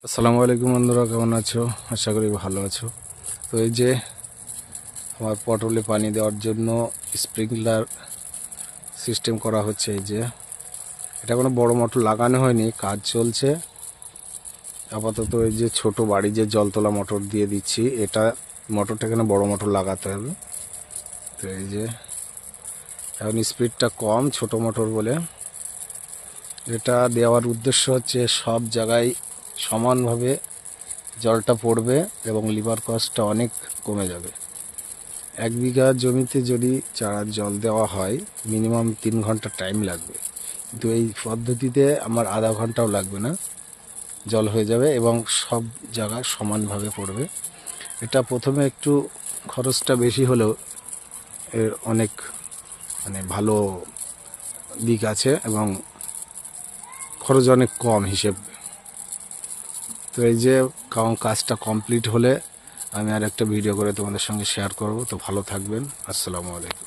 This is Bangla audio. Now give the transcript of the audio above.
আসসালামু আলাইকুম বন্ধুরা, কেমন আছো? আশা করি ভালো আছো। তো এই যে আমার পটলে পানি দেওয়ার জন্য স্প্রিংলার সিস্টেম করা হচ্ছে। এই যে এটা কোনো বড় মোটর লাগানো হয়নি, কাজ চলছে আপাতত। এই যে ছোট বাড়ি যে জল তোলা মোটর দিয়ে দিচ্ছি, এটা মোটরটা এখানে বড় মোটর লাগাতে হবে। তো এই যে এখন স্পিডটা কম, ছোট মোটর বলে। এটা দেওয়ার উদ্দেশ্য হচ্ছে সব জায়গায় সমানভাবে জলটা পড়বে এবং লিভার কস্টটা অনেক কমে যাবে। 1 বিঘা জমিতে যদি চারার জল দেওয়া হয় মিনিমাম 3 ঘন্টা টাইম লাগবে, কিন্তু এই পদ্ধতিতে আমার আধা ঘন্টাও লাগবে না, জল হয়ে যাবে এবং সব জায়গা সমানভাবে পড়বে। এটা প্রথমে একটু খরচটা বেশি হলেও এর অনেক ভালো দিক আছে এবং খরচ অনেক কম হিসেব। তো এই যে কাজটা কমপ্লিট হলে আমি আর একটা ভিডিও করে তোমাদের সঙ্গে শেয়ার করব। তো ভালো থাকবেন। আসসালামু আলাইকুম।